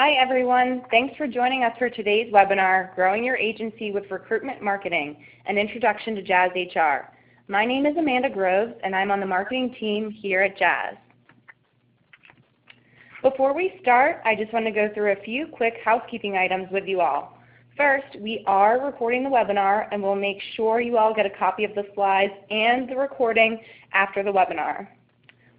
Hi everyone, thanks for joining us for today's webinar, Growing Your Agency with Recruitment Marketing, an Introduction to JazzHR. My name is Amanda Groves and I'm on the marketing team here at Jazz. Before we start, I just want to go through a few quick housekeeping items with you all. First, we are recording the webinar and we'll make sure you all get a copy of the slides and the recording after the webinar.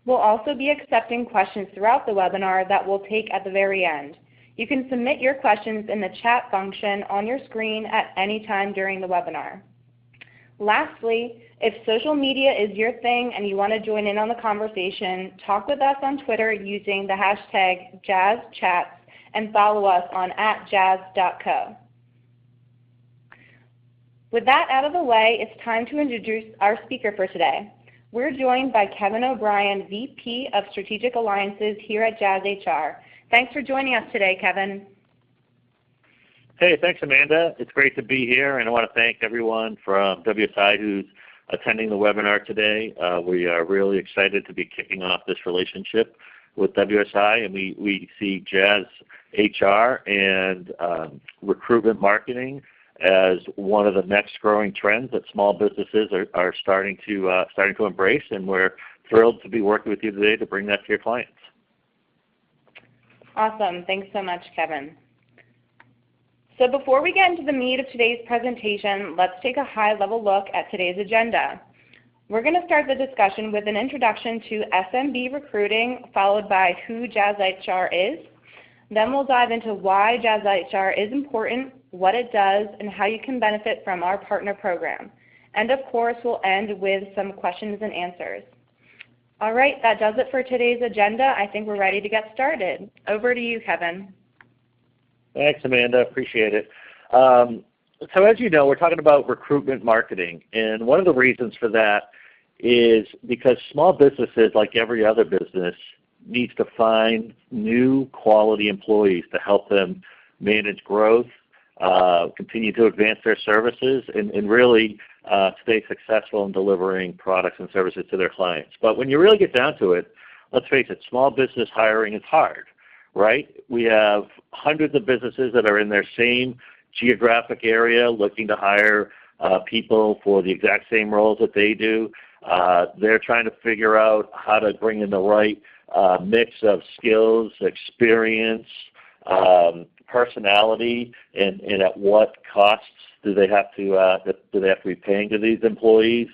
We'll also be accepting questions throughout the webinar that we'll take at the very end. You can submit your questions in the chat function on your screen at any time during the webinar. Lastly, if social media is your thing and you want to join in on the conversation, talk with us on Twitter using the hashtag JazzChats and follow us on @jazz.co. With that out of the way, it's time to introduce our speaker for today. We're joined by Kevin O'Brien, VP of Strategic Alliances here at JazzHR. Thanks for joining us today, Kevin. Hey, thanks, Amanda. It's great to be here, and I want to thank everyone from WSI who's attending the webinar today. We are really excited to be kicking off this relationship with WSI, and we see JazzHR and recruitment marketing as one of the next growing trends that small businesses are starting to embrace, and we're thrilled to be working with you today to bring that to your clients. Awesome. Thanks so much, Kevin. So before we get into the meat of today's presentation, let's take a high-level look at today's agenda. We're going to start the discussion with an introduction to SMB recruiting, followed by who JazzHR is. Then we'll dive into why JazzHR is important, what it does, and how you can benefit from our partner program. And of course, we'll end with some questions and answers. All right, that does it for today's agenda. I think we're ready to get started. Over to you, Kevin. Thanks, Amanda. Appreciate it. So as you know, we're talking about recruitment marketing, and one of the reasons for that is because small businesses, like every other business, needs to find new quality employees to help them manage growth, continue to advance their services, and really stay successful in delivering products and services to their clients. But when you really get down to it, let's face it, small business hiring is hard, right? We have hundreds of businesses that are in their same geographic area looking to hire people for the exact same roles that they do. They're trying to figure out how to bring in the right mix of skills, experience, personality, and at what costs do they have to be paying to these employees?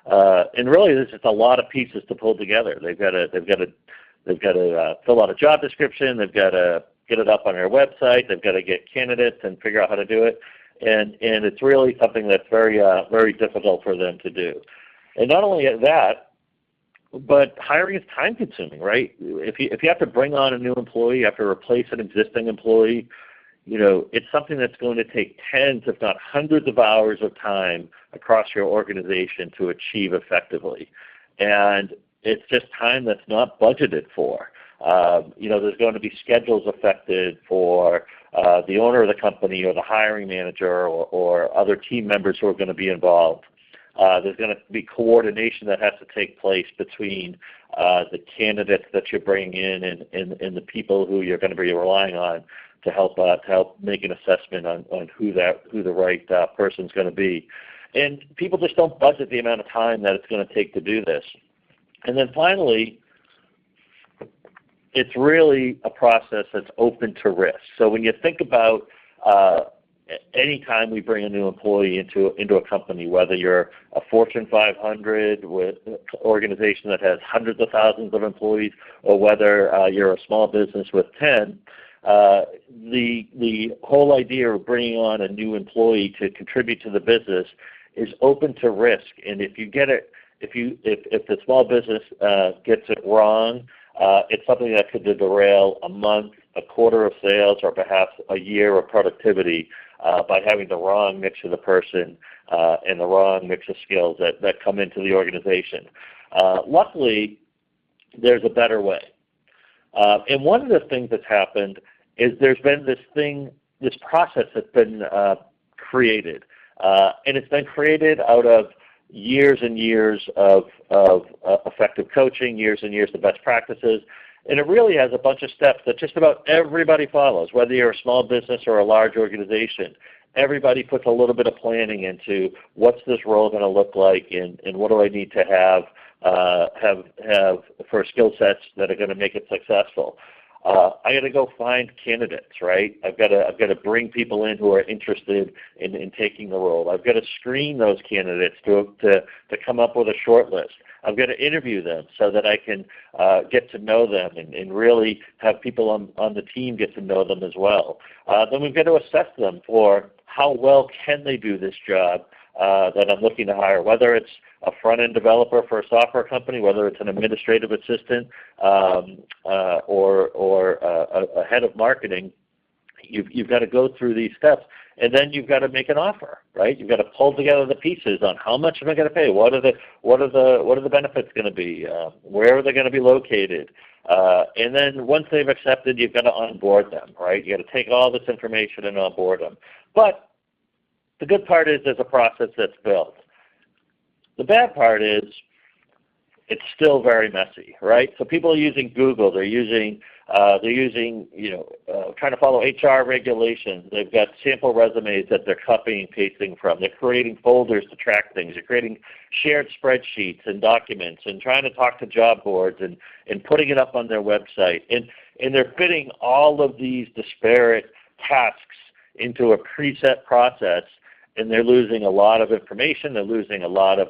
And really, there's just a lot of pieces to pull together. They've got to fill out a job description. They've got to get it up on their website. They've got to get candidates and figure out how to do it. And it's really something that's very difficult for them to do. And not only that, but hiring is time consuming, right? If you have to bring on a new employee, you have to replace an existing employee, you know, it's something that's going to take tens, if not hundreds of hours of time across your organization to achieve effectively. And it's just time that's not budgeted for. You know, there's going to be schedules affected for the owner of the company or the hiring manager or other team members who are going to be involved. There's going to be coordination that has to take place between the candidates that you're bringing in and the people who you're going to be relying on to help make an assessment on who the right person's going to be. And people just don't budget the amount of time that it's going to take to do this. And then finally, it's really a process that's open to risk. So when you think about any time we bring a new employee into a company, whether you're a Fortune 500 with organization that has hundreds of thousands of employees, or whether you're a small business with 10, the whole idea of bringing on a new employee to contribute to the business is open to risk. And if the small business gets it wrong, it's something that could derail a month, a quarter of sales, or perhaps a year of productivity by having the wrong mix of the person and the wrong mix of skills that come into the organization. Luckily, there's a better way. And one of the things that's happened is there's been this process that's been created. And it's been created out of years and years of effective coaching, years and years of best practices, And it really has a bunch of steps that just about everybody follows, whether you're a small business or a large organization. Everybody puts a little bit of planning into what's this role going to look like, and what do I need to have for skill sets that are going to make it successful. I got to go find candidates, right? I've got to bring people in who are interested in taking the role. I've got to screen those candidates to come up with a short list. I've got to interview them so that I can get to know them and really have people on the team get to know them as well. Then we've got to assess them for how well can they do this job that I'm looking to hire, whether it's a front-end developer for a software company, whether it's an administrative assistant or a head of marketing. You've got to go through these steps, and then you've got to make an offer, right? You've got to pull together the pieces on how much am I going to pay, what are the benefits going to be, where are they going to be located, and then once they've accepted, you've got to onboard them, right? You got to take all this information and onboard them. But the good part is there's a process that's built. The bad part is it's still very messy, right? So people are using Google. They're using trying to follow HR regulations. They've got sample resumes that they're copying and pasting from. They're creating folders to track things. They're creating shared spreadsheets and documents and trying to talk to job boards and putting it up on their website. And they're fitting all of these disparate tasks into a preset process, and they're losing a lot of information. They're losing a lot of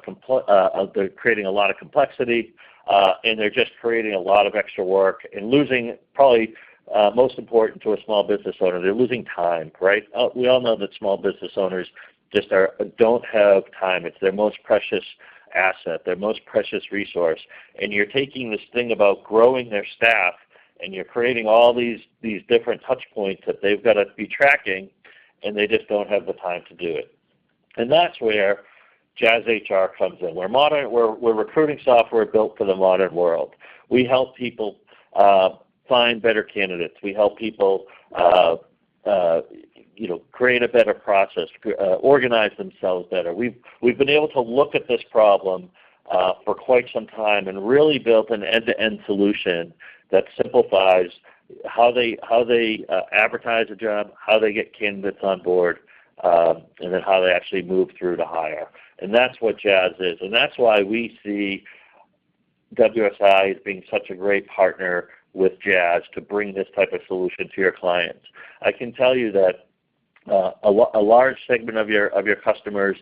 they're creating a lot of complexity, and they're just creating a lot of extra work and losing, probably most important to a small business owner, they're losing time, right? We all know that small business owners just don't have time. It's their most precious asset, their most precious resource. And you're taking this thing about growing their staff, and you're creating all these different touch points that they've got to be tracking, and they just don't have the time to do it. And that's where JazzHR comes in. We're recruiting software built for the modern world. We help people find better candidates. We help people create a better process, organize themselves better. We've been able to look at this problem for quite some time and really built an end-to-end solution that simplifies how they advertise a job, how they get candidates on board, and then how they actually move through to hire. And that's what Jazz is. And that's why we see WSI as being such a great partner with Jazz to bring this type of solution to your clients. I can tell you that a large segment of your customers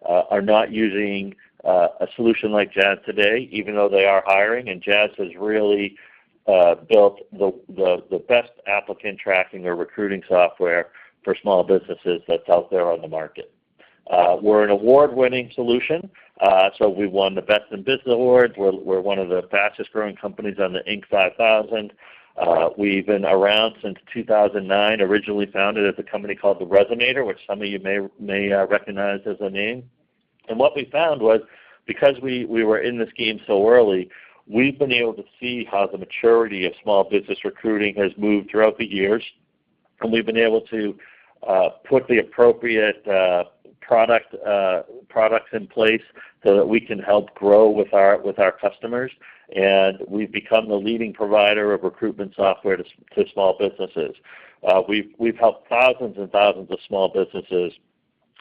are not using a solution like Jazz today, even though they are hiring, and Jazz has really built the best applicant tracking or recruiting software for small businesses that's out there on the market. We're an award-winning solution, so we won the Best in Business Awards. We're one of the fastest-growing companies on the Inc. 5000. We've been around since 2009, originally founded as a company called The Resonator, which some of you may recognize as a name. And what we found was, because we were in this game so early, we've been able to see how the maturity of small business recruiting has moved throughout the years, and we've been able to put the appropriate products in place so that we can help grow with our customers. And we've become the leading provider of recruitment software to small businesses. We've helped thousands and thousands of small businesses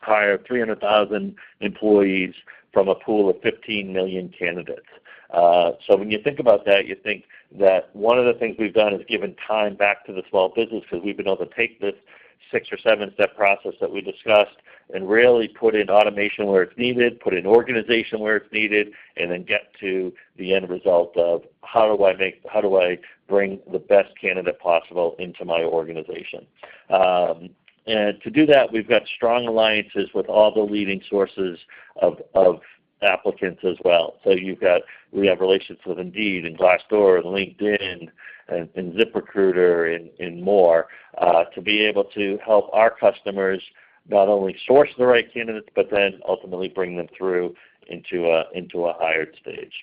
hire 300,000 employees from a pool of 15 million candidates. So when you think about that, you think that one of the things we've done is given time back to the small business, because we've been able to take this 6 or 7 step process that we discussed and really put in automation where it's needed, put in organization where it's needed, and then get to the end result of how do I bring the best candidate possible into my organization. And to do that, we've got strong alliances with all the leading sources of applicants as well. So we have relations with Indeed and Glassdoor and LinkedIn and ZipRecruiter and more to be able to help our customers not only source the right candidates, but then ultimately bring them through into a hired stage.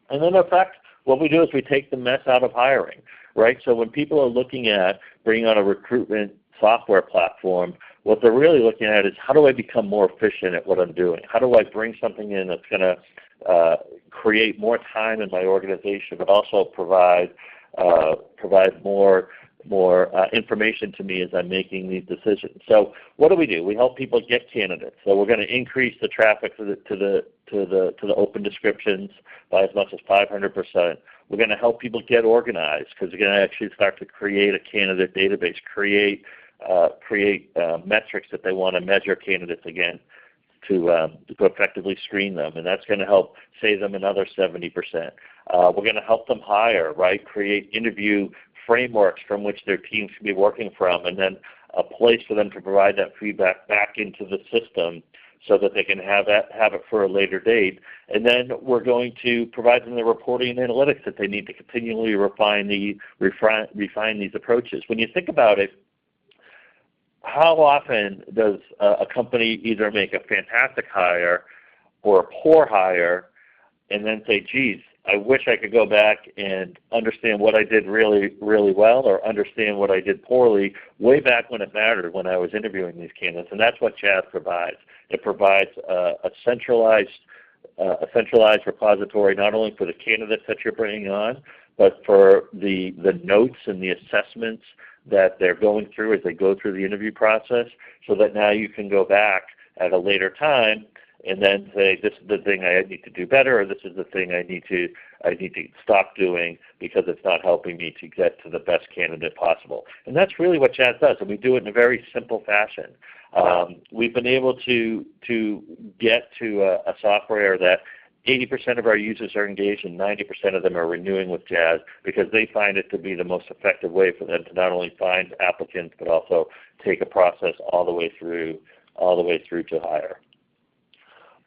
And then in fact, what we do is we take the mess out of hiring, right? So when people are looking at bringing on a recruitment software platform, what they're really looking at is, how do I become more efficient at what I'm doing? How do I bring something in that's going to create more time in my organization, but also provide provide more information to me as I'm making these decisions. So what do? We help people get candidates. So we're going to increase the traffic to the open descriptions by as much as 500%. We're going to help people get organized because we're going to actually start to create a candidate database, create metrics that they want to measure candidates against to effectively screen them, and that's going to help save them another 70%. We're going to help them hire, right? Create interview frameworks from which their teams can be working from, and then a place for them to provide that feedback back into the system so that they can have it for a later date. And then we're going to provide them the reporting and analytics that they need to continually refine these approaches. When you think about it, how often does a company either make a fantastic hire or a poor hire and then say, geez, I wish I could go back and understand what I did really, really well or understand what I did poorly way back when it mattered when I was interviewing these candidates. And that's what Jazz provides. It provides a centralized repository not only for the candidates that you're bringing on, but for the notes and the assessments that they're going through as they go through the interview process, so that now you can go back at a later time and then say, this is the thing I need to do better, or this is the thing I need to stop doing because it's not helping me to get to the best candidate possible. And that's really what Jazz does, and we do it in a very simple fashion. We've been able to get to a software that 80% of our users are engaged and 90% of them are renewing with Jazz because they find it to be the most effective way for them to not only find applicants but also take a process all the way through to hire.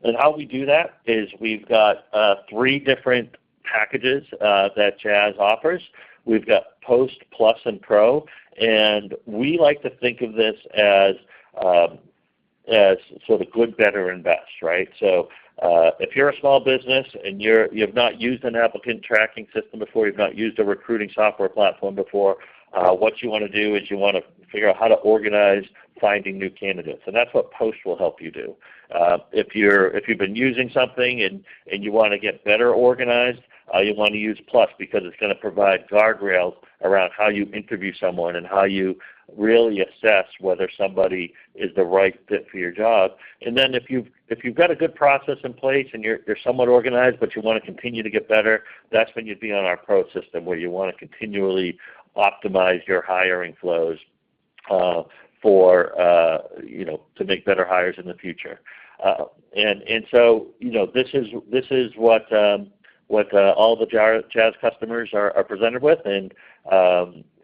And how we do that is we've got 3 different packages that Jazz offers. We've got Post, Plus, and Pro, and we like to think of this as sort of good, better, and best, right? So if you're a small business and you've not used an applicant tracking system before, you've not used a recruiting software platform before, what you want to do is you want to figure out how to organize finding new candidates, and that's what Post will help you do. If you've been using something and you want to get better organized, you want to use Plus because it's going to provide guardrails around how you interview someone and how you really assess whether somebody is the right fit for your job. And then if you've got a good process in place and you're somewhat organized but you want to continue to get better, that's when you'd be on our Pro system where you want to continually optimize your hiring flows to make better hires in the future. And so this is what all the Jazz customers are presented with, and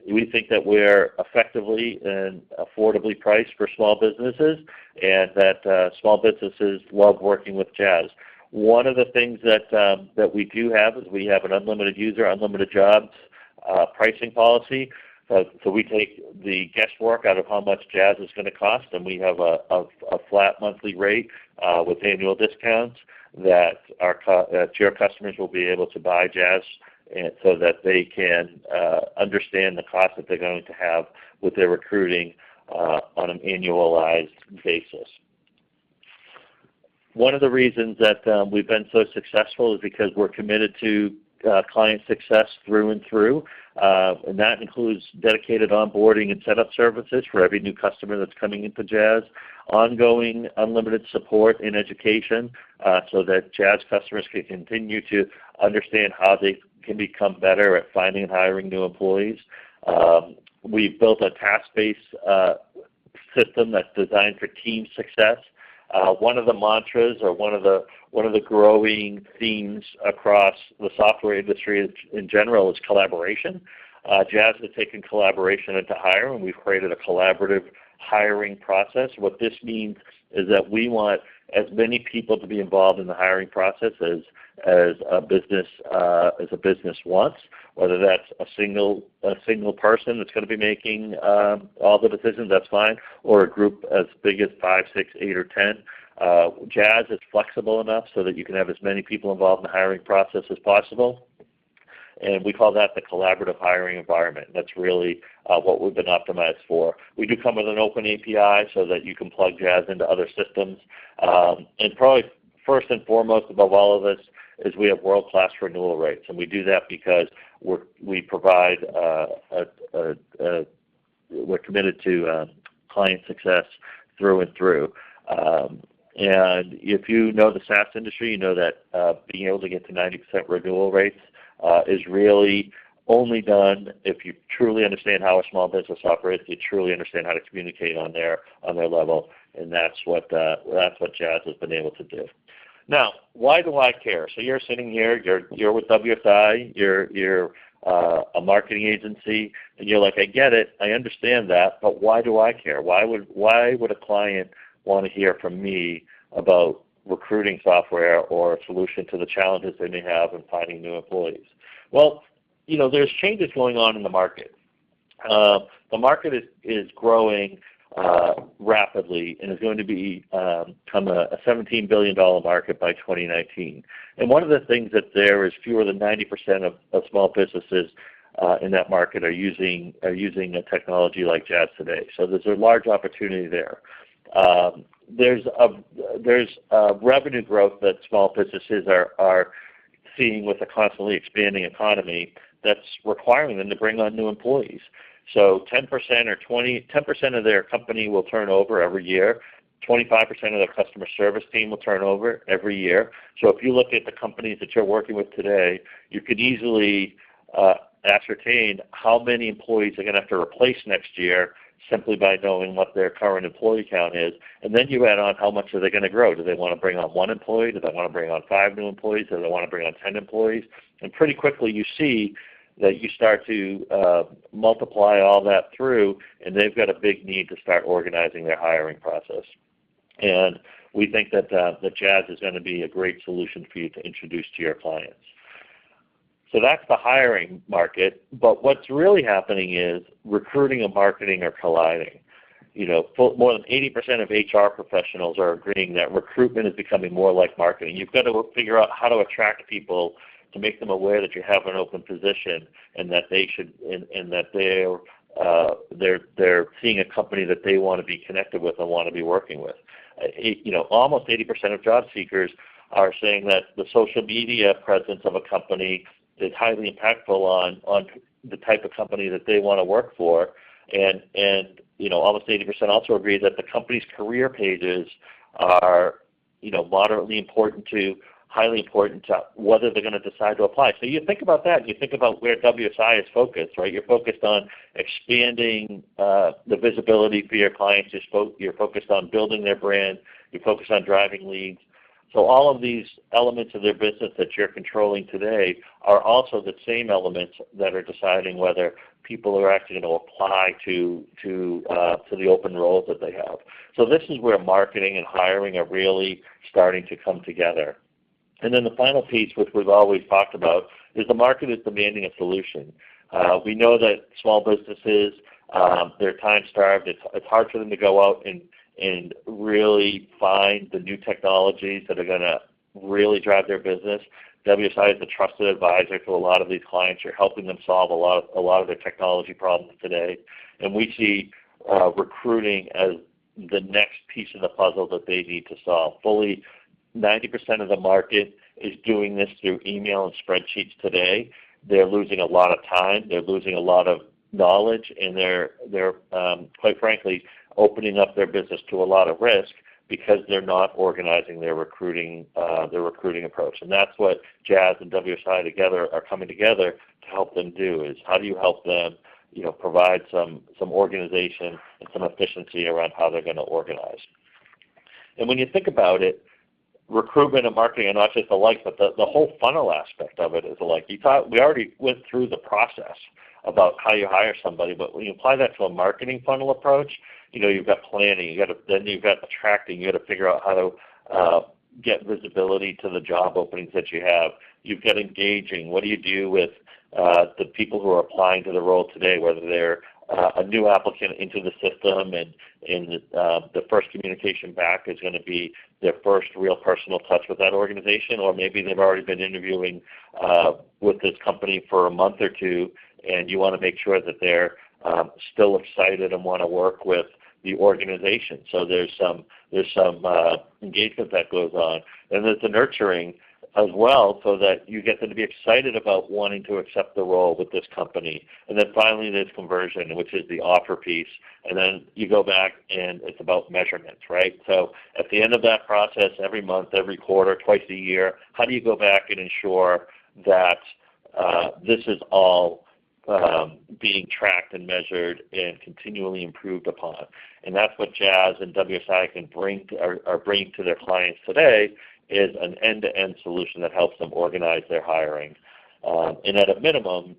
we think that we're effectively and affordably priced for small businesses, and that small businesses love working with Jazz. One of the things that we do have is we have an unlimited user, unlimited jobs pricing policy. So we take the guesswork out of how much Jazz is going to cost, and we have a flat monthly rate with annual discounts that your customers will be able to buy Jazz, and so that they can understand the cost that they're going to have with their recruiting on an annualized basis. One of the reasons that we've been so successful is because we're committed to client success through and through, and that includes dedicated onboarding and setup services for every new customer that's coming into Jazz, ongoing unlimited support in education so that Jazz customers can continue to understand how they can become better at finding and hiring new employees. We've built a task-based system that's designed for team success. One of the mantras, or one of the growing themes across the software industry in general, is collaboration. Jazz has taken collaboration into hire, and we've created a collaborative hiring process. What this means is that we want as many people to be involved in the hiring process as a business wants, whether that's a single person that's going to be making all the decisions, that's fine, or a group as big as 5, 6, 8, or 10. Jazz is flexible enough so that you can have as many people involved in the hiring process as possible, and we call that the collaborative hiring environment. That's really what we've been optimized for. We do come with an open API so that you can plug Jazz into other systems, and probably first and foremost above all of this is we have world-class renewal rates, and we do that because we provide we're committed to client success through and through. And if you know the SaaS industry, you know that being able to get to 90% renewal rates is really only done if you truly understand how a small business operates, you truly understand how to communicate on their level, and that's what Jazz has been able to do. Now, why do I care? So you're sitting here, you're with WSI, you're a marketing agency, and you're like, I get it, I understand that, but why do I care? Why would a client want to hear from me about recruiting software or a solution to the challenges they may have in finding new employees? Well, there's changes going on in the market. The market is growing rapidly and is going to become a $17 billion market by 2019. And one of the things that's there is fewer than 90% of small businesses in that market are using a technology like Jazz today. So there's a large opportunity there. There's a revenue growth that small businesses are seeing with a constantly expanding economy that's requiring them to bring on new employees. So 10% or 10% of their company will turn over every year. 25% of their customer service team will turn over every year. So if you look at the companies that you're working with today, you could easily ascertain how many employees they're going to have to replace next year simply by knowing what their current employee count is. And then you add on how much are they going to grow. Do they want to bring on 1 employee? Do they want to bring on 5 new employees? Do they want to bring on 10 employees? And pretty quickly you see that you start to multiply all that through, and they've got a big need to start organizing their hiring process. And we think that Jazz is going to be a great solution for you to introduce to your clients. So that's the hiring market, but what's really happening is recruiting and marketing are colliding. More than 80% of HR professionals are agreeing that recruitment is becoming more like marketing. You've got to figure out how to attract people to make them aware that you have an open position and that they should and that they're seeing a company that they want to be connected with and want to be working with. Almost 80% of job seekers are saying that the social media presence of a company is highly impactful on the type of company that they want to work for, and almost 80% also agree that the company's career pages are moderately important to highly important to whether they're going to decide to apply. So you think about that, and you think about where WSI is focused, right? You're focused on expanding the visibility for your clients. You're focused on building their brand. You're focused on driving leads. So all of these elements of their business that you're controlling today are also the same elements that are deciding whether people are actually going to apply to the open roles that they have. So this is where marketing and hiring are really starting to come together. And then the final piece, which we've always talked about, is the market is demanding a solution. We know that small businesses, they're time-starved. It's hard for them to go out and really find the new technologies that are going to really drive their business. WSI is a trusted advisor to a lot of these clients. You're helping them solve a lot of their technology problems today. And we see recruiting as the next piece of the puzzle that they need to solve. Fully 90% of the market is doing this through email and spreadsheets today. They're losing a lot of time. They're losing a lot of knowledge, and they're quite frankly opening up their business to a lot of risk because they're not organizing their recruiting approach. And that's what Jazz and WSI together are coming together to help them do, is how do you help them provide some organization and some efficiency around how they're going to organize. And when you think about it, recruitment and marketing are not just alike, but the whole funnel aspect of it is alike. We already went through the process about how you hire somebody, but when you apply that to a marketing funnel approach, you've got planning, then you've got attracting, you got to figure out how to get visibility to the job openings that you have. You've got engaging. What do you do with the people who are applying to the role today, whether they're a new applicant into the system and the first communication back is going to be their first real personal touch with that organization, or maybe they've already been interviewing with this company for a month or two, and you want to make sure that they're still excited and want to work with the organization. So there's some engagement that goes on, and there's the nurturing as well, so that you get them to be excited about wanting to accept the role with this company. And then finally there's conversion, which is the offer piece. And then you go back and it's about measurements, right? So at the end of that process, every month, every quarter, twice a year, how do you go back and ensure that this is all being tracked and measured and continually improved upon? And that's what Jazz and WSI can are bringing to their clients today, is an end-to-end solution that helps them organize their hiring. And at a minimum,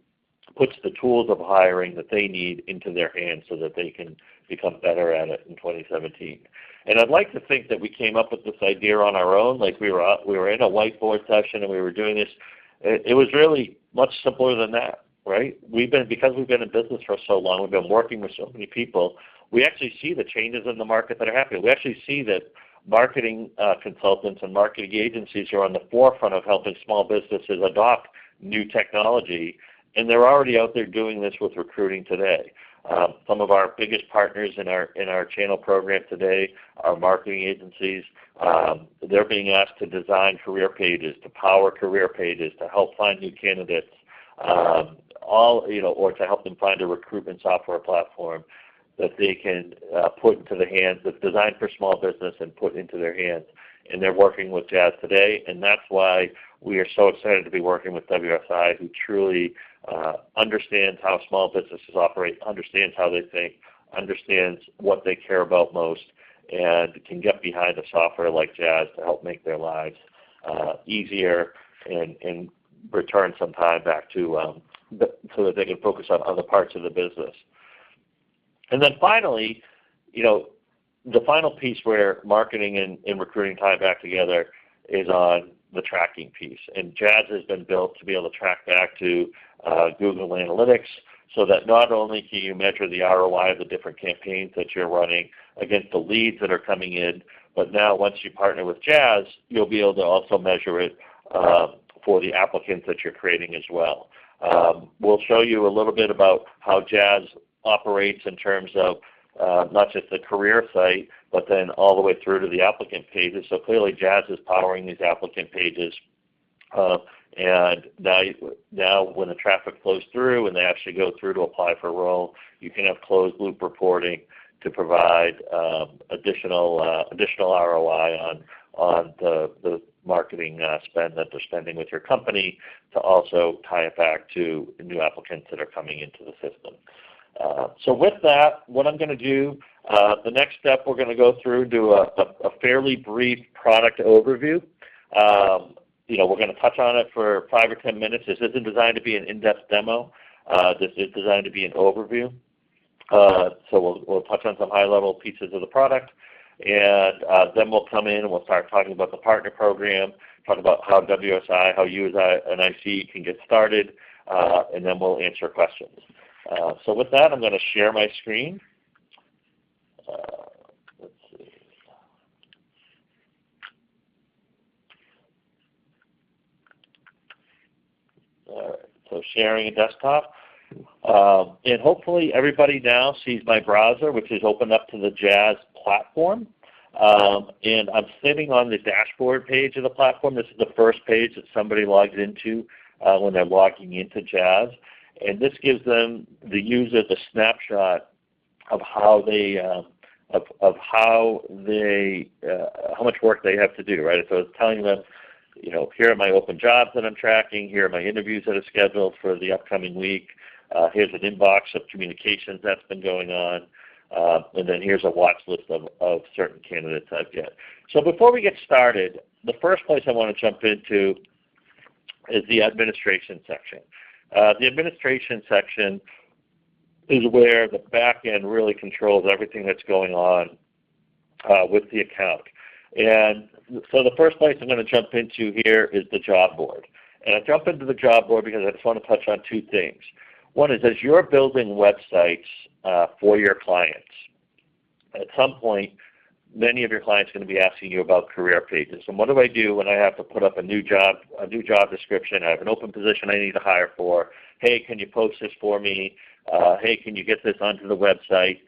puts the tools of hiring that they need into their hands so that they can become better at it in 2017. And I'd like to think that we came up with this idea on our own, like we were in a whiteboard session and we were doing this. It was really much simpler than that, right? Because we've been in business for so long, we've been working with so many people, we actually see the changes in the market that are happening. We actually see that marketing consultants and marketing agencies are on the forefront of helping small businesses adopt new technology, and they're already out there doing this with recruiting today. Some of our biggest partners in our channel program today are marketing agencies. They're being asked to design career pages, to power career pages, to help find new candidates, or to help them find a recruitment software platform that they can put into the hands, that's designed for small business and put into their hands. And they're working with Jazz today, and that's why we are so excited to be working with WSI, who truly understands how small businesses operate, understands how they think, understands what they care about most, and can get behind a software like Jazz to help make their lives easier and return some time back to so that they can focus on other parts of the business. And then finally, the final piece where marketing and recruiting tie back together is on the tracking piece. And Jazz has been built to be able to track back to Google Analytics, so that not only can you measure the ROI of the different campaigns that you're running against the leads that are coming in, but now once you partner with Jazz, you'll be able to also measure it for the applicants that you're creating as well. We'll show you a little bit about how Jazz operates in terms of not just the career site, but then all the way through to the applicant pages. So clearly Jazz is powering these applicant pages. And now when the traffic flows through and they actually go through to apply for a role, you can have closed loop reporting to provide additional ROI on the marketing spend that they're spending with your company, to also tie it back to new applicants that are coming into the system. So with that, what I'm going to do, the next step we're going to go through, do a fairly brief product overview. We're going to touch on it for 5 or 10 minutes. This isn't designed to be an in-depth demo. This is designed to be an overview. So we'll touch on some high-level pieces of the product, and then we'll come in and we'll start talking about the partner program, talk about how WSI, how you as an IC can get started, and then we'll answer questions. So with that, I'm going to share my screen. Let's see. All right, so sharing a desktop. And hopefully everybody now sees my browser, which is opened up to the Jazz platform. And I'm sitting on the dashboard page of the platform. This is the first page that somebody logs into when they're logging into Jazz. And this gives them, the user, the snapshot of how how much work they have to do, right? So it's telling them, here are my open jobs that I'm tracking, here are my interviews that are scheduled for the upcoming week, here's an inbox of communications that's been going on, and then here's a watch list of certain candidates I've got. So before we get started, the first place I want to jump into is the administration section. The administration section is where the back end really controls everything that's going on with the account. And so the first place I'm going to jump into here is the job board. And I jump into the job board because I just want to touch on two things. One is, as you're building websites for your clients, at some point, many of your clients are going to be asking you about career pages. And what do I do when I have to put up a new job description? I have an open position I need to hire for. Hey, can you post this for me? Hey, can you get this onto the website?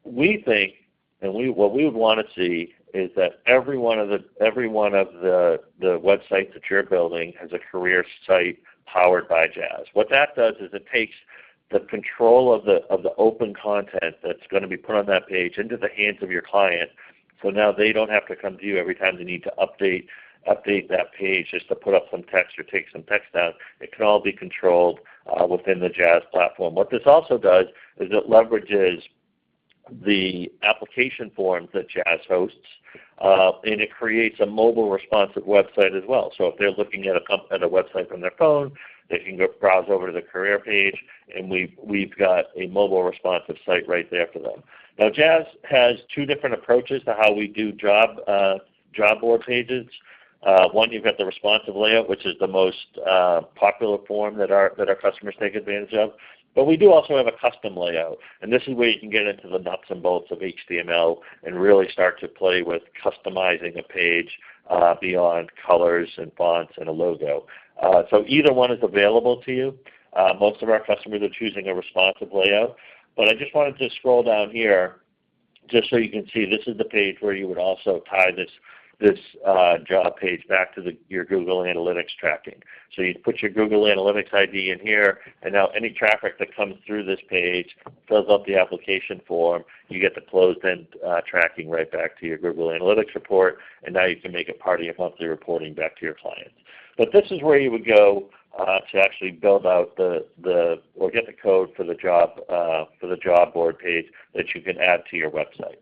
We think, and what we would want to see is that every one of the websites that you're building has a career site powered by Jazz. What that does is it takes the control of the open content that's going to be put on that page into the hands of your client. So now they don't have to come to you every time they need to update that page just to put up some text or take some text down. It can all be controlled within the Jazz platform. What this also does is it leverages the application forms that Jazz hosts, and it creates a mobile responsive website as well. So if they're looking at a website from their phone, they can go browse over to the career page, and we've got a mobile responsive site right there for them. Now, Jazz has two different approaches to how we do job board pages. One, you've got the responsive layout, which is the most popular form that our customers take advantage of. But we do also have a custom layout, and this is where you can get into the nuts and bolts of HTML and really start to play with customizing a page beyond colors and fonts and a logo. So either one is available to you. Most of our customers are choosing a responsive layout. But I just wanted to scroll down here just so you can see this is the page where you would also tie this job page back to your Google Analytics tracking. So you put your Google Analytics ID in here, and now any traffic that comes through this page fills out the application form. You get the closed-end tracking right back to your Google Analytics report, and now you can make it part of your monthly reporting back to your clients. But this is where you would go to actually build out or get the code for the job board page that you can add to your website.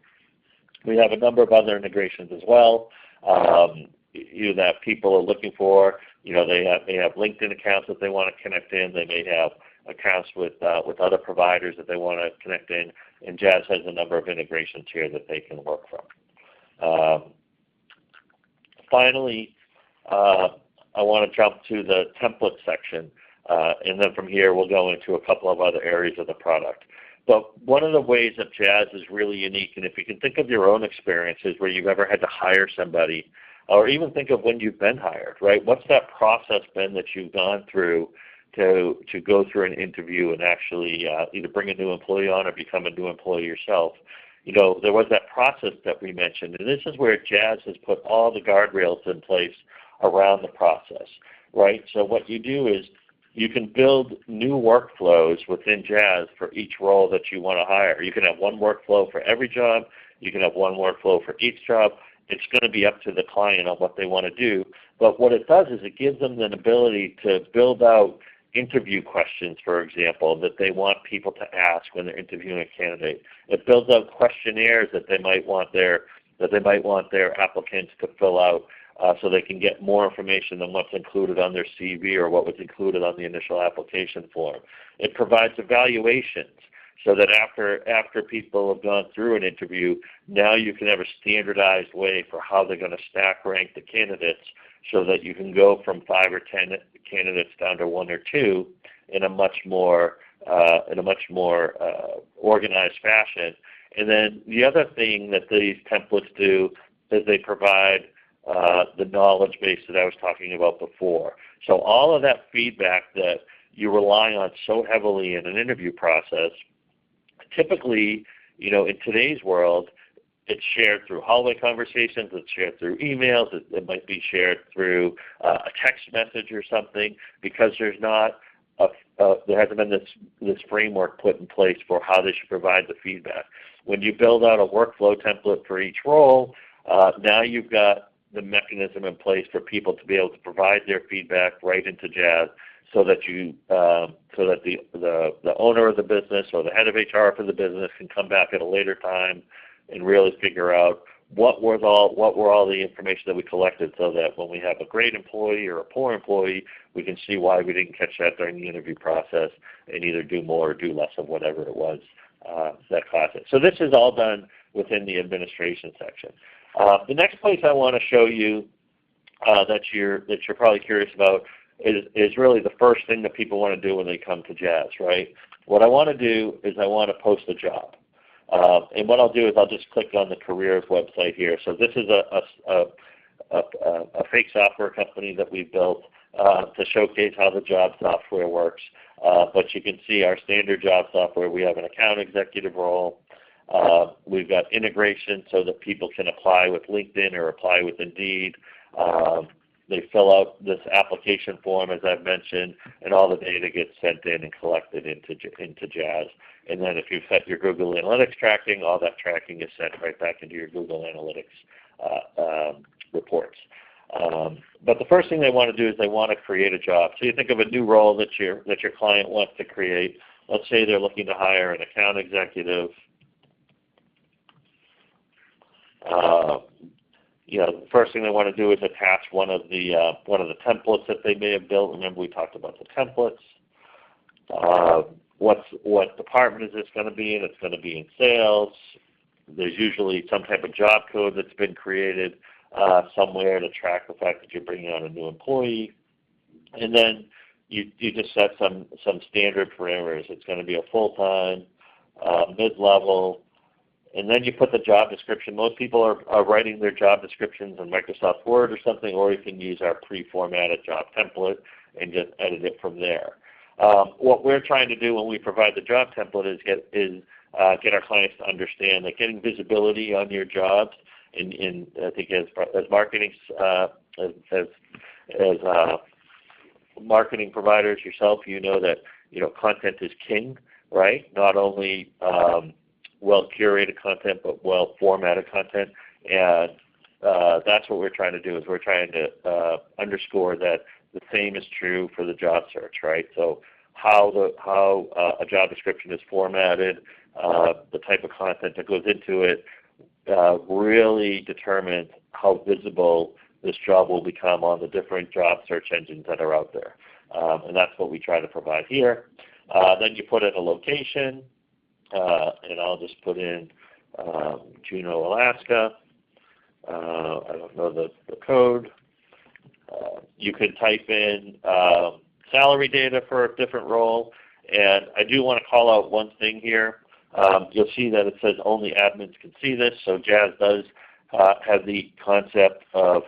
We have a number of other integrations as well. That people are looking for. They have LinkedIn accounts that they want to connect in. They may have accounts with other providers that they want to connect in. And Jazz has a number of integrations here that they can work from. Finally, I want to jump to the template section, and then from here we'll go into a couple of other areas of the product. But one of the ways that Jazz is really unique, and if you can think of your own experiences where you've ever had to hire somebody, or even think of when you've been hired, right? What's that process been that you've gone through to go through an interview and actually either bring a new employee on or become a new employee yourself? There was that process that we mentioned, and this is where Jazz has put all the guardrails in place around the process, right? So what you do is you can build new workflows within Jazz for each role that you want to hire. You can have one workflow for every job. You can have one workflow for each job. It's going to be up to the client on what they want to do. But what it does is it gives them an ability to build out interview questions, for example, that they want people to ask when they're interviewing a candidate. It builds out questionnaires that they might want their applicants to fill out, so they can get more information than what's included on their CV or what was included on the initial application form. It provides evaluations so that after people have gone through an interview, now you can have a standardized way for how they're going to stack rank the candidates so that you can go from 5 or 10 candidates down to 1 or 2 in a much more organized fashion. And then the other thing that these templates do is they provide the knowledge base that I was talking about before. So all of that feedback that you rely on so heavily in an interview process, typically, in today's world, it's shared through hallway conversations, it's shared through emails, it might be shared through a text message or something, because there hasn't been this framework put in place for how they should provide the feedback. When you build out a workflow template for each role, now you've got the mechanism in place for people to be able to provide their feedback right into Jazz, so that the owner of the business or the head of HR for the business can come back at a later time and really figure out what were all the information that we collected, so that when we have a great employee or a poor employee, we can see why we didn't catch that during the interview process and either do more or do less of whatever it was that caused it. So this is all done within the administration section. The next place I want to show you that you're probably curious about is really the first thing that people want to do when they come to Jazz, right? What I want to do is I want to post a job. And what I'll do is I'll just click on the careers website here. So this is a fake software company that we built to showcase how the job software works. But you can see our standard job software. We have an account executive role. We've got integration so that people can apply with LinkedIn or apply with Indeed. They fill out this application form, as I've mentioned, and all the data gets sent in and collected into Jazz. And then if you've set your Google Analytics tracking, all that tracking is sent right back into your Google Analytics reports. But the first thing they want to do is they want to create a job. So you think of a new role that your client wants to create. Let's say they're looking to hire an account executive. The first thing they want to do is attach one of the templates that they may have built. Remember, we talked about the templates. What department is this going to be in? It's going to be in sales. There's usually some type of job code that's been created somewhere to track the fact that you're bringing on a new employee. And then you just set some standard parameters. It's going to be a full-time, mid-level, and then you put the job description. Most people are writing their job descriptions in Microsoft Word or something, or you can use our pre-formatted job template and just edit it from there. What we're trying to do when we provide the job template is get our clients to understand that getting visibility on your jobs, and I think as marketing marketing providers yourself, you know that content is king, right? Not only well-curated content, but well-formatted content. And that's what we're trying to do, is we're trying to underscore that the same is true for the job search, right? So how a job description is formatted, the type of content that goes into it, really determines how visible this job will become on the different job search engines that are out there. And that's what we try to provide here. Then you put in a location. And I'll just put in Juneau, Alaska. I don't know the code. You can type in salary data for a different role. And I do want to call out one thing here. You'll see that it says only admins can see this. So Jazz does have the concept of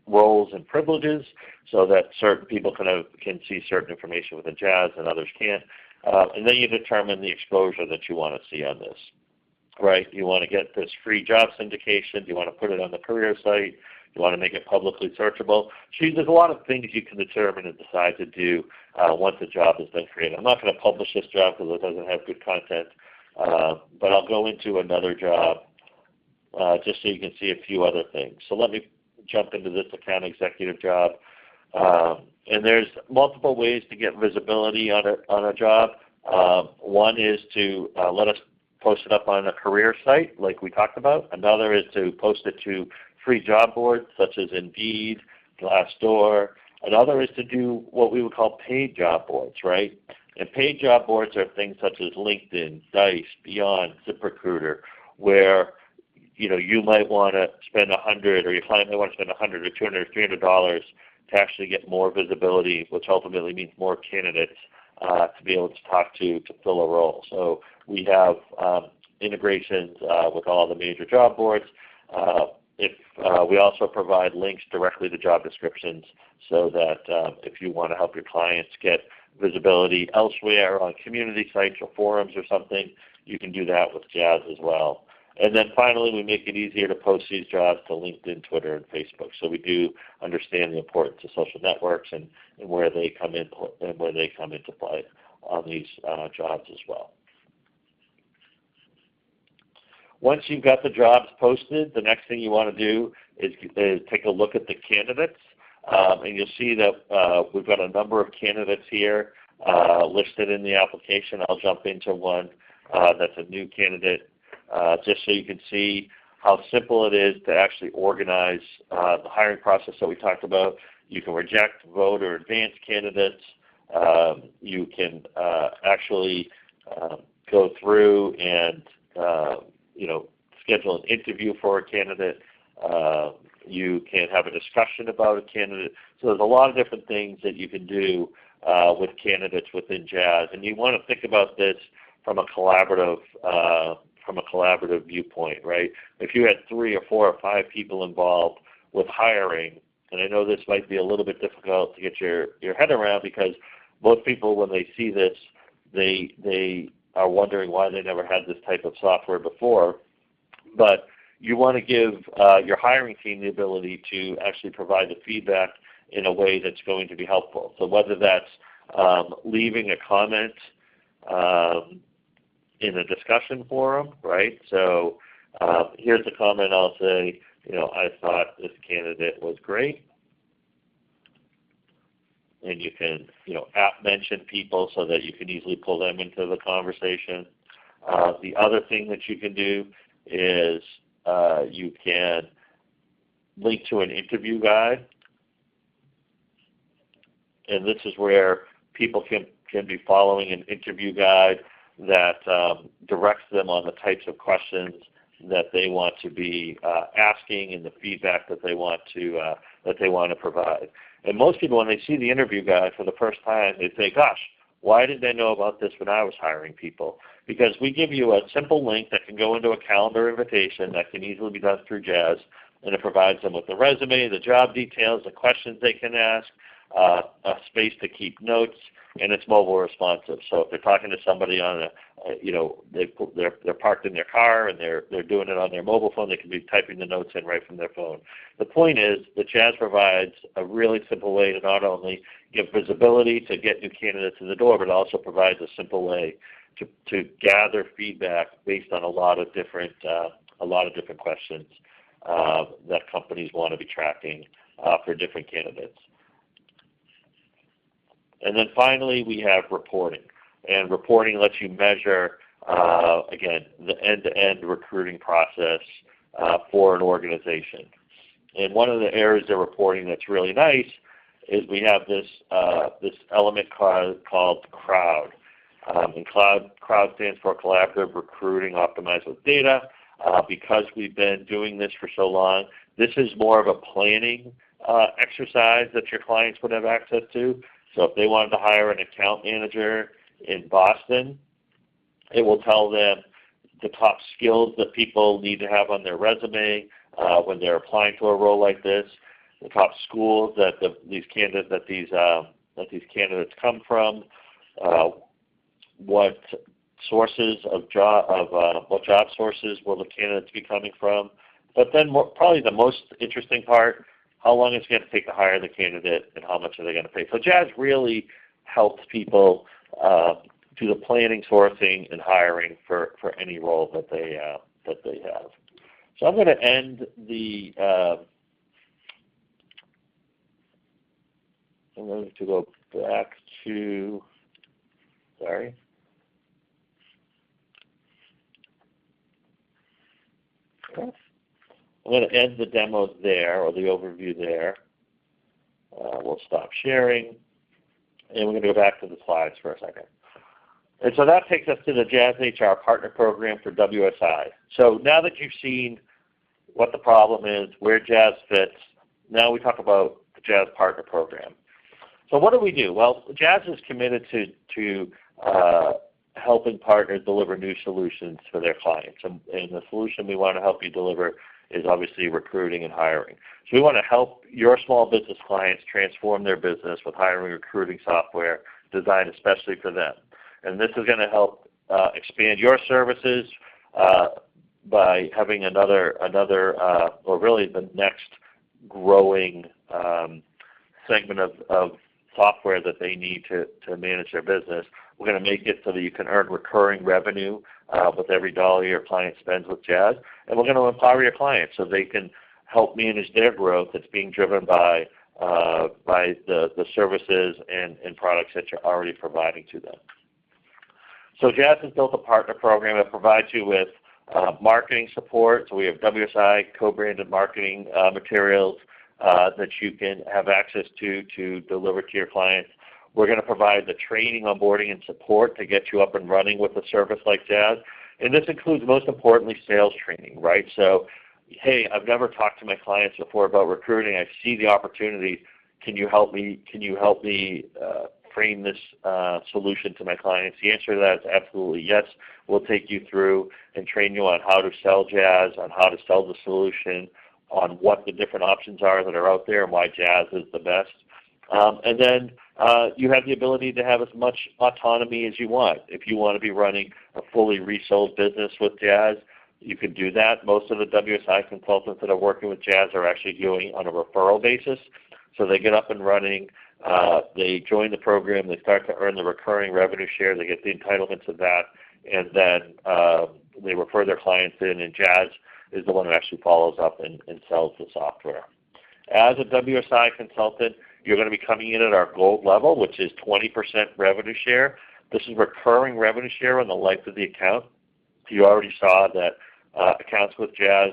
roles and privileges, so that certain people can see certain information within Jazz and others can't. And then you determine the exposure that you want to see on this, right? You want to get this free job syndication. You want to put it on the career site. You want to make it publicly searchable. So there's a lot of things you can determine and decide to do once a job has been created. I'm not going to publish this job because it doesn't have good content, but I'll go into another job just so you can see a few other things. So let me jump into this account executive job. And there's multiple ways to get visibility on a job. One is to let us post it up on a career site like we talked about. Another is to post it to free job boards such as Indeed, Glassdoor. Another is to do what we would call paid job boards, right? And paid job boards are things such as LinkedIn, Dice, Beyond, ZipRecruiter, where you might want to spend $100, or your client might want to spend $100 or $200 or $300 to actually get more visibility, which ultimately means more candidates to be able to talk to fill a role. So we have integrations with all the major job boards. We also provide links directly to job descriptions, so that if you want to help your clients get visibility elsewhere on community sites or forums or something, you can do that with Jazz as well. And then finally, we make it easier to post these jobs to LinkedIn, Twitter, and Facebook. So we do understand the importance of social networks and where they come into play on these jobs as well. Once you've got the jobs posted, the next thing you want to do is take a look at the candidates. And you'll see that we've got a number of candidates here listed in the application. I'll jump into one that's a new candidate, just so you can see how simple it is to actually organize the hiring process that we talked about. You can reject, vote, or advance candidates. You can actually go through and schedule an interview for a candidate. You can have a discussion about a candidate. So there's a lot of different things that you can do with candidates within Jazz, and you want to think about this from a collaborative viewpoint, right? If you had 3 or 4 or 5 people involved with hiring, and I know this might be a little bit difficult to get your head around, because most people, when they see this, they are wondering why they never had this type of software before. But you want to give your hiring team the ability to actually provide the feedback in a way that's going to be helpful. So whether that's leaving a comment in a discussion forum, right? So here's the comment. I'll say, I thought this candidate was great. And you can, mention people so that you can easily pull them into the conversation. The other thing that you can do is you can link to an interview guide. And this is where people can be following an interview guide that directs them on the types of questions that they want to be asking and the feedback that they want to provide. And most people, when they see the interview guide for the first time, they say, gosh, why didn't I know about this when I was hiring people? Because we give you a simple link that can go into a calendar invitation that can easily be done through Jazz, and it provides them with the resume, the job details, the questions they can ask, a space to keep notes, and it's mobile responsive. So if they're talking to somebody on they're parked in their car and they're doing it on their mobile phone, they can be typing the notes in right from their phone. The point is that Jazz provides a really simple way to not only give visibility to get new candidates in the door, but also provides a simple way to gather feedback based on a lot of different questions that companies want to be tracking for different candidates. And then finally, we have reporting. And reporting lets you measure, again, the end-to-end recruiting process for an organization. And one of the areas of reporting that's really nice is we have this element called CROWD. And CROWD stands for Collaborative Recruiting Optimized with Data. Because we've been doing this for so long, this is more of a planning exercise that your clients would have access to. So if they wanted to hire an account manager in Boston, it will tell them the top skills that people need to have on their resume when they're applying to a role like this, the top schools that these candidates come from, what sources of what job sources will the candidates be coming from, but then probably the most interesting part, how long it's going to take to hire the candidate and how much are they going to pay. So Jazz really helps people do the planning, sourcing, and hiring for any role that they have. So I'm going to end the. I'm going to go back to. Sorry. Okay. I'm going to end the demo there, or the overview there. We'll stop sharing, and we're going to go back to the slides for a second. And so that takes us to the JazzHR Partner Program for WSI. So now that you've seen what the problem is, where Jazz fits, now we talk about the Jazz Partner Program. So what do? Well, Jazz is committed to helping partners deliver new solutions for their clients. And the solution we want to help you deliver is obviously recruiting and hiring. So we want to help your small business clients transform their business with hiring recruiting software designed especially for them. And this is going to help expand your services by having another or really the next growing segment of software that they need to manage their business. We're going to make it so that you can earn recurring revenue with every dollar your client spends with Jazz. And we're going to empower your clients so they can help manage their growth that's being driven by the services and products that you're already providing to them. So Jazz has built a partner program that provides you with marketing support. So we have WSI co-branded marketing materials that you can have access to deliver to your clients. We're going to provide the training, onboarding, and support to get you up and running with a service like Jazz. And this includes, most importantly, sales training, right? So, hey, I've never talked to my clients before about recruiting. I see the opportunity. Can you help me? Frame this solution to my clients? The answer to that is absolutely yes. We'll take you through and train you on how to sell Jazz, on how to sell the solution, on what the different options are that are out there and why Jazz is the best. And then you have the ability to have as much autonomy as you want. If you want to be running a fully resold business with Jazz, you can do that. Most of the WSI consultants that are working with Jazz are actually doing on a referral basis. So they get up and running, they join the program, they start to earn the recurring revenue share, they get the entitlements of that, and then they refer their clients in, and Jazz is the one who actually follows up and sells the software. As a WSI consultant, you're going to be coming in at our gold level, which is 20% revenue share. This is recurring revenue share on the life of the account. You already saw that accounts with Jazz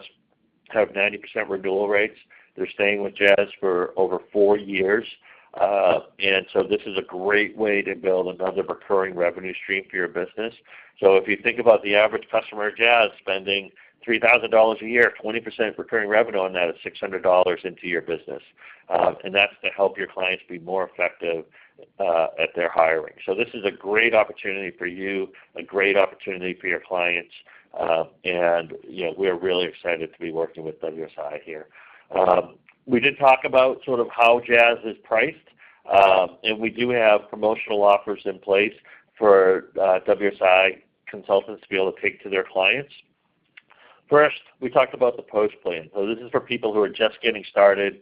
have 90% renewal rates. They're staying with Jazz for over 4 years. And so this is a great way to build another recurring revenue stream for your business. So if you think about the average customer of Jazz spending $3,000 a year, 20% recurring revenue on that is $600 into your business. And that's to help your clients be more effective at their hiring. So this is a great opportunity for you, a great opportunity for your clients, and we're really excited to be working with WSI here. We did talk about sort of how Jazz is priced, and we do have promotional offers in place for WSI consultants to be able to take to their clients. First, we talked about the post plan. So this is for people who are just getting started,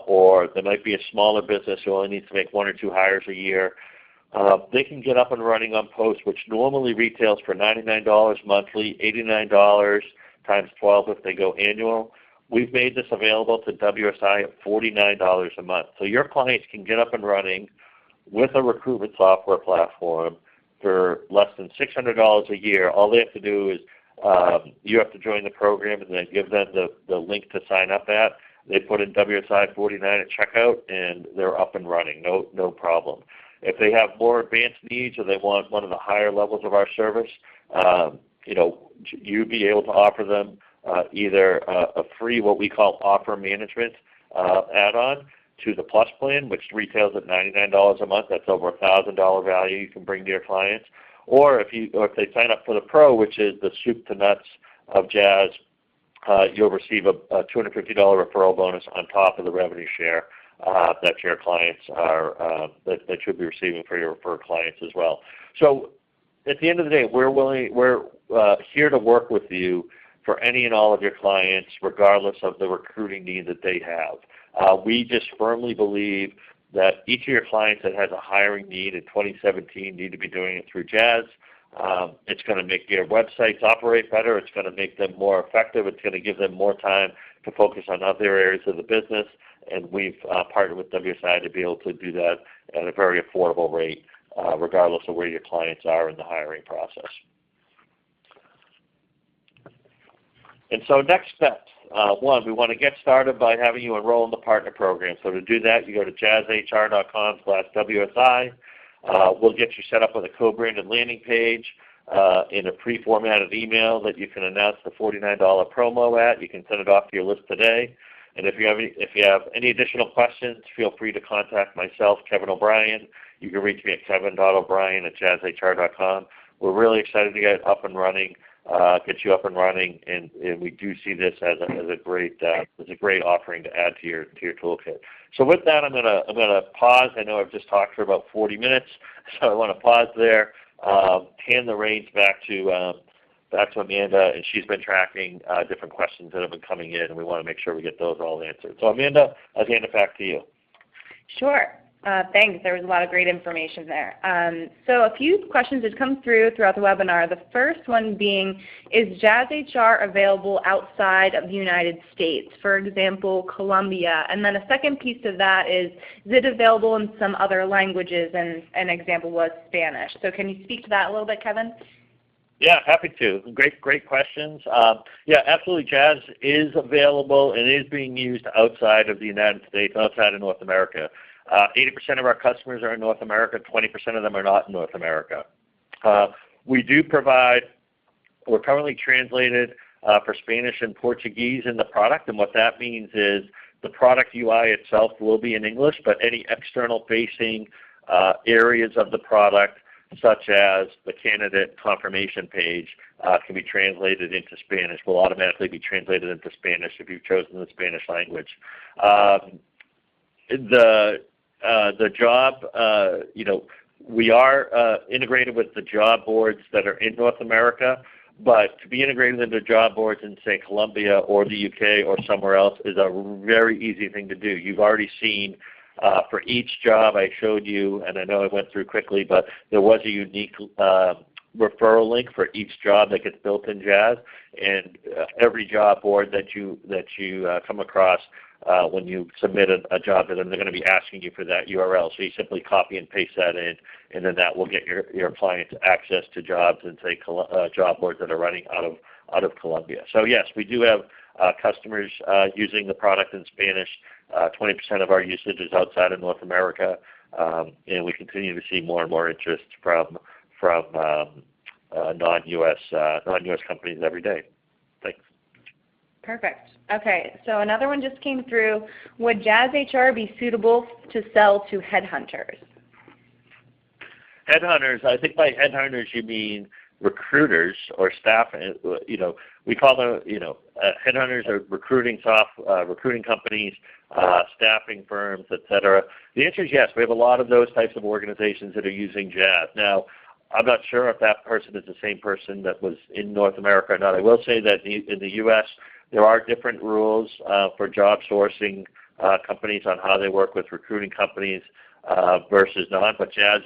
or there might be a smaller business who only needs to make 1 or 2 hires a year. They can get up and running on post, which normally retails for $99 monthly, $89 times 12 if they go annual. We've made this available to WSI at $49 a month. So your clients can get up and running with a recruitment software platform for less than $600 a year. All they have to do is you have to join the program and then give them the link to sign up at. They put in WSI 49 at checkout, and they're up and running, no problem. If they have more advanced needs or they want one of the higher levels of our service, you'd be able to offer them either a free, what we call offer management add-on to the Plus plan, which retails at $99 a month. That's over $1,000 value you can bring to your clients. Or if they sign up for the Pro, which is the soup to nuts of Jazz, you'll receive a $250 referral bonus on top of the revenue share that your clients are that you'll be receiving for your referred clients as well. So at the end of the day, we're here to work with you for any and all of your clients, regardless of the recruiting need that they have. We just firmly believe that each of your clients that has a hiring need in 2017 need to be doing it through Jazz. It's going to make their websites operate better. It's going to make them more effective. It's going to give them more time to focus on other areas of the business. And we've partnered with WSI to be able to do that at a very affordable rate, regardless of where your clients are in the hiring process. And so next steps. One, we want to get started by having you enroll in the partner program. So to do that, you go to jazzhr.com/WSI. We'll get you set up with a co-branded landing page in a pre-formatted email that you can announce the $49 promo at. You can send it off to your list today. And if you have any additional questions, feel free to contact myself, Kevin O'Brien. You can reach me at kevin.o'brien@jazzhr.com. We're really excited to get up and running. Get you up and running, and we do see this as a great offering to add to your toolkit. So with that, I'm gonna pause. I know I've just talked for about 40 minutes, so I want to pause there. Hand the reins back to Amanda, and she's been tracking different questions that have been coming in, and we want to make sure we get those all answered. So Amanda, I'll hand it back to you. Sure. Thanks. There was a lot of great information there. So a few questions had come throughout the webinar. The first one being, is JazzHR available outside of the United States, for example, Colombia? And then a second piece of that is it available in some other languages? And an example was Spanish. So can you speak to that a little bit, Kevin? Yeah, happy to. Great questions. Yeah, absolutely. Jazz is available and is being used outside of the United States, outside of North America. 80% of our customers are in North America, 20% of them are not in North America. We do provide, we're currently translated for Spanish and Portuguese in the product, and what that means is the product UI itself will be in English, but any external facing areas of the product, such as the candidate confirmation page, can be translated into Spanish, will automatically be translated into Spanish if you've chosen the Spanish language. the job, we are integrated with the job boards that are in North America, but to be integrated into job boards in, say, Colombia or the UK or somewhere else is a very easy thing to do. You've already seen for each job I showed you, and I know I went through quickly, but there was a unique referral link for each job that gets built in Jazz, and every job board that you come across, when you submit a job to them, they're going to be asking you for that URL. So you simply copy and paste that in, and then that will get your clients access to jobs and, say, job boards that are running out of Colombia. So yes, we do have customers using the product in Spanish. 20% of our usage is outside of North America, and we continue to see more and more interest from non-U.S. companies every day. Thanks. Perfect. Okay, so another one just came through. Would JazzHR be suitable to sell to headhunters? Headhunters, I think by headhunters you mean recruiters or staff. We call them, headhunters are recruiting companies, staffing firms, etc. The answer is yes. We have a lot of those types of organizations that are using Jazz. Now, I'm not sure if that person is the same person that was in North America or not. I will say that in the U.S., there are different rules for job sourcing companies on how they work with recruiting companies versus not. But Jazz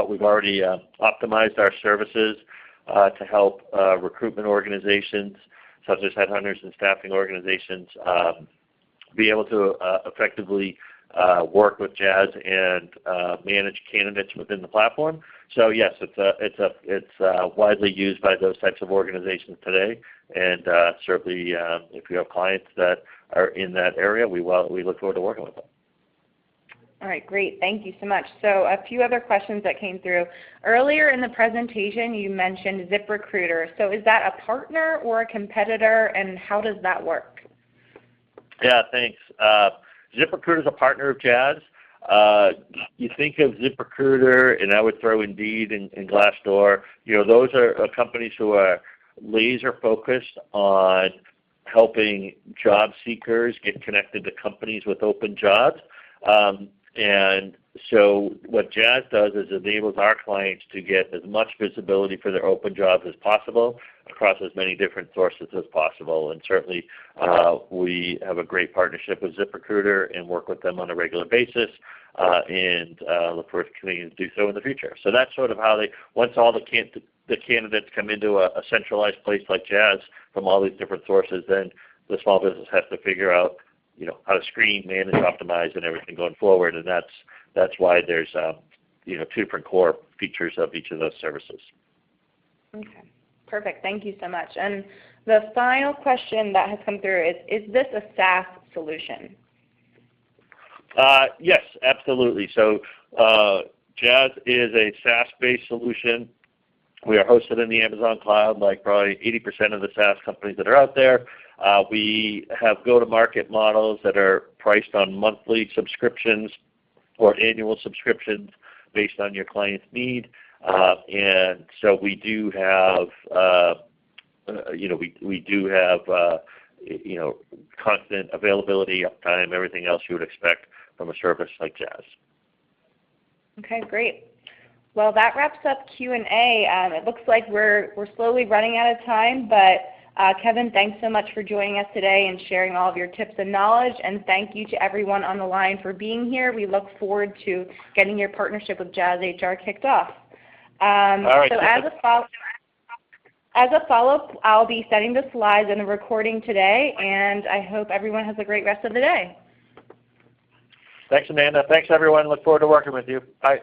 we've already optimized our services to help recruitment organizations such as headhunters and staffing organizations be able to effectively work with Jazz and manage candidates within the platform. So yes, it's widely used by those types of organizations today, and certainly if you have clients that are in that area, we look forward to working with them. All right, great. Thank you so much. So a few other questions that came through. Earlier in the presentation, you mentioned ZipRecruiter. So is that a partner or a competitor, and how does that work? Yeah, thanks. ZipRecruiter is a partner of Jazz. You think of ZipRecruiter, and I would throw Indeed and Glassdoor. Those are companies who are laser focused on helping job seekers get connected to companies with open jobs. And so what Jazz does is enables our clients to get as much visibility for their open jobs as possible across as many different sources as possible. And certainly we have a great partnership with ZipRecruiter and work with them on a regular basis and look forward to continuing to do so in the future. So that's sort of how once all the candidates come into a centralized place like Jazz from all these different sources, then the small business has to figure out how to screen, manage, optimize, and everything going forward, and that's why there's two different core features of each of those services. Okay, perfect. Thank you so much. And the final question that has come through is this a SaaS solution? Yes, absolutely. So Jazz is a SaaS-based solution. We are hosted in the Amazon cloud, like probably 80% of the SaaS companies that are out there. We have go-to-market models that are priced on monthly subscriptions or annual subscriptions based on your client's need, and so we do have, constant availability, uptime, everything else you would expect from a service like Jazz. Okay, great. Well, that wraps up Q&A. It looks like we're slowly running out of time, but Kevin, thanks so much for joining us today and sharing all of your tips and knowledge, and thank you to everyone on the line for being here. We look forward to getting your partnership with JazzHR kicked off. All right. So as a follow-up, I'll be setting the slides and the recording today, and I hope everyone has a great rest of the day. Thanks, Amanda. Thanks, everyone. Look forward to working with you. Bye.